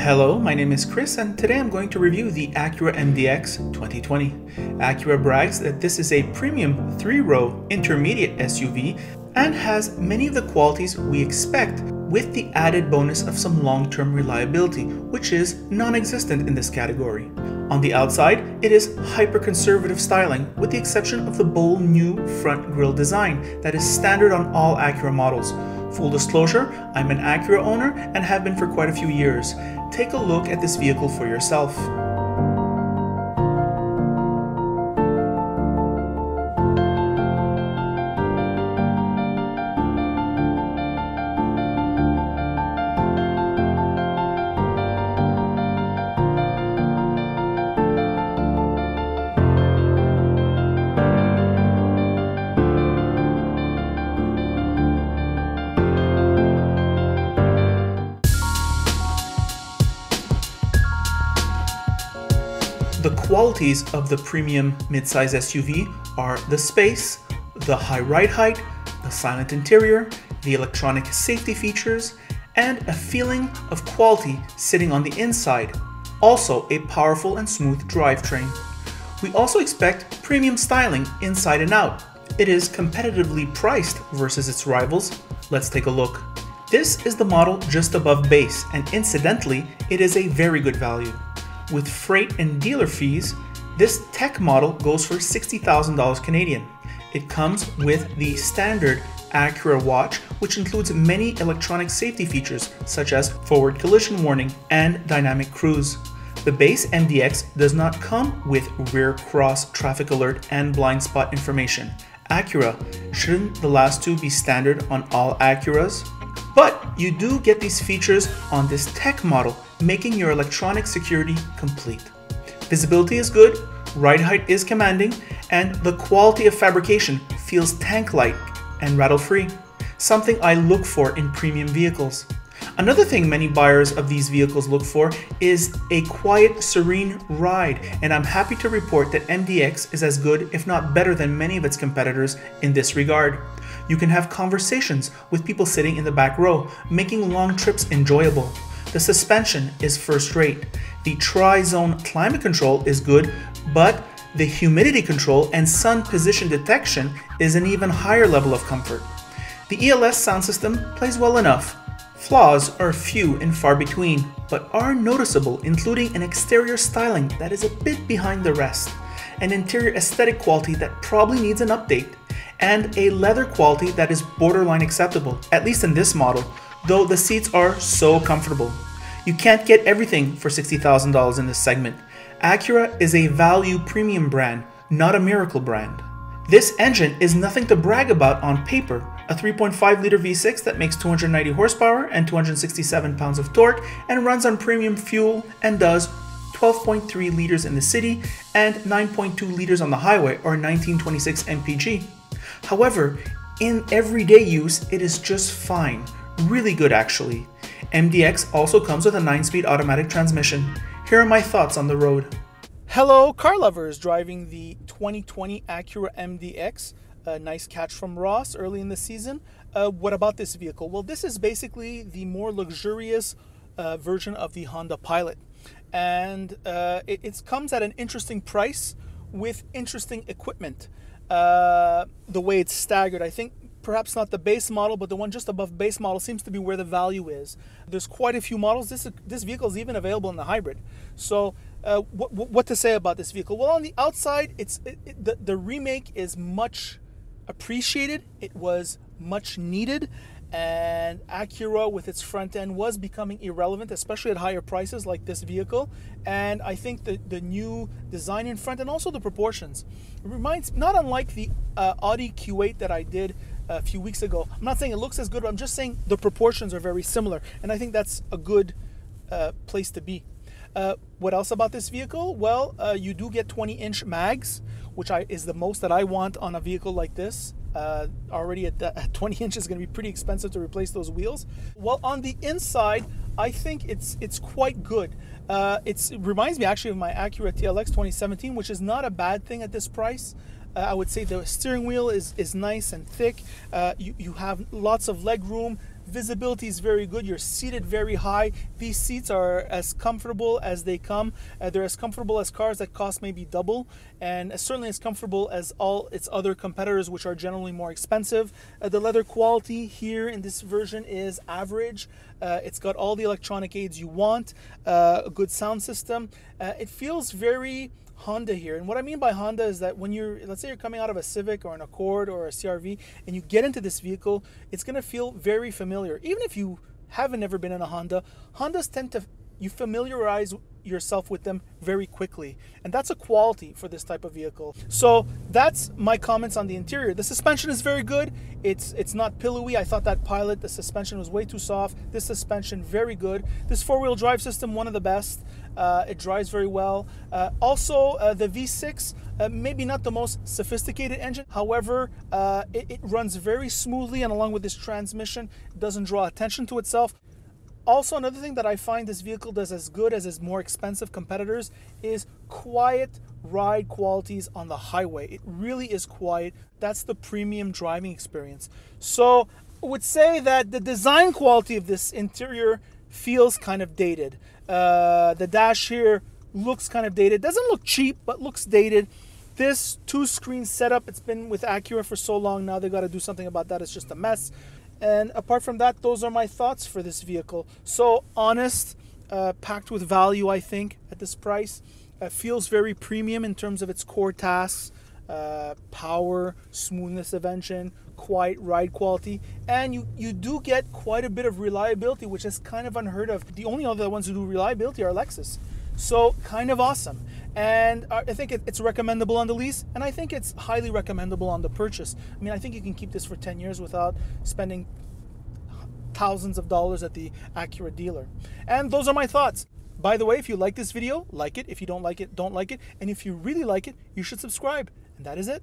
Hello, my name is Chris and today I'm going to review the Acura MDX 2020. Acura brags that this is a premium 3-row intermediate SUV and has many of the qualities we expect, with the added bonus of some long-term reliability, which is non-existent in this category. On the outside, it is hyper-conservative styling, with the exception of the bold new front grille design that is standard on all Acura models. Full disclosure, I'm an Acura owner and have been for quite a few years. Take a look at this vehicle for yourself. The qualities of the premium midsize SUV are the space, the high ride height, the silent interior, the electronic safety features, and a feeling of quality sitting on the inside. Also, a powerful and smooth drivetrain. We also expect premium styling inside and out. It is competitively priced versus its rivals. Let's take a look. This is the model just above base, and incidentally, it is a very good value. With freight and dealer fees, this tech model goes for $60,000 Canadian. It comes with the standard Acura watch, which includes many electronic safety features such as forward collision warning and dynamic cruise. The base MDX does not come with rear cross traffic alert and blind spot information. Acura, shouldn't the last two be standard on all Acuras? But you do get these features on this tech model, making your electronic security complete. Visibility is good, ride height is commanding, and the quality of fabrication feels tank-like and rattle-free, something I look for in premium vehicles. Another thing many buyers of these vehicles look for is a quiet, serene ride, and I'm happy to report that MDX is as good, if not better, than many of its competitors in this regard. You can have conversations with people sitting in the back row, making long trips enjoyable. The suspension is first-rate. The tri-zone climate control is good, but the humidity control and sun position detection is an even higher level of comfort. The ELS sound system plays well enough. Flaws are few and far between, but are noticeable, including an exterior styling that is a bit behind the rest, an interior aesthetic quality that probably needs an update, and a leather quality that is borderline acceptable, at least in this model, though the seats are so comfortable. You can't get everything for $60,000 in this segment. Acura is a value premium brand, not a miracle brand. This engine is nothing to brag about on paper. A 3.5-liter V6 that makes 290 horsepower and 267 pounds of torque and runs on premium fuel and does 12.3 liters in the city and 9.2 liters on the highway, or 1926 mpg. However, in everyday use, it is just fine. Really good, actually. MDX also comes with a 9-speed automatic transmission. Here are my thoughts on the road. Hello, car lovers driving the 2020 Acura MDX. A nice catch from Ross early in the season. What about this vehicle? Well, this is basically the more luxurious version of the Honda Pilot. And it comes at an interesting price with interesting equipment. The way it's staggered, I think perhaps not the base model, but the one just above base model seems to be where the value is. There's quite a few models. This vehicle is even available in the hybrid. So what to say about this vehicle? Well, on the outside, the remake is much appreciated. It was much needed, and Acura with its front end was becoming irrelevant, especially at higher prices like this vehicle. And I think the new design in front and also the proportions, it reminds, not unlike the Audi Q8 that I did a few weeks ago. I'm not saying it looks as good, but I'm just saying the proportions are very similar, and I think that's a good place to be. What else about this vehicle? Well, you do get 20-inch mags, which is the most that I want on a vehicle like this. Already at 20 inches is going to be pretty expensive to replace those wheels. Well, on the inside, I think it's quite good. It reminds me actually of my Acura TLX 2017, which is not a bad thing at this price. I would say the steering wheel is nice and thick. You have lots of leg room. Visibility is very good. You're seated very high. These seats are as comfortable as they come. They're as comfortable as cars that cost maybe double, and certainly as comfortable as all its other competitors, which are generally more expensive. The leather quality here in this version is average. It's got all the electronic aids you want, a good sound system. It feels very Honda here. And what I mean by Honda is that when let's say you're coming out of a Civic or an Accord or a CR-V and you get into this vehicle, it's going to feel very familiar. Even if you haven't ever been in a Honda, Hondas tend to, you familiarize yourself with them very quickly. And that's a quality for this type of vehicle. So that's my comments on the interior. The suspension is very good. It's not pillowy. I thought that Pilot, the suspension was way too soft. This suspension, very good. This four-wheel drive system, one of the best. It drives very well. Also, the V6, maybe not the most sophisticated engine. However, it runs very smoothly, and along with this transmission, it doesn't draw attention to itself. Also, another thing that I find this vehicle does as good as its more expensive competitors is quiet ride qualities on the highway. It really is quiet. That's the premium driving experience. So I would say that the design quality of this interior feels kind of dated. The dash here looks kind of dated. Doesn't look cheap, but looks dated. This two-screen setup, it's been with Acura for so long now, they got to do something about that. It's just a mess. And apart from that, those are my thoughts for this vehicle. So honest, packed with value, I think, at this price. Feels very premium in terms of its core tasks, power, smoothness of engine, quiet ride quality, and you do get quite a bit of reliability, which is kind of unheard of. The only other ones who do reliability are Lexus. So kind of awesome. And I think it's recommendable on the lease, and I think it's highly recommendable on the purchase. I mean, I think you can keep this for 10 years without spending thousands of dollars at the Acura dealer. And those are my thoughts. By the way, if you like this video, like it. If you don't like it, don't like it. And if you really like it, you should subscribe. And that is it.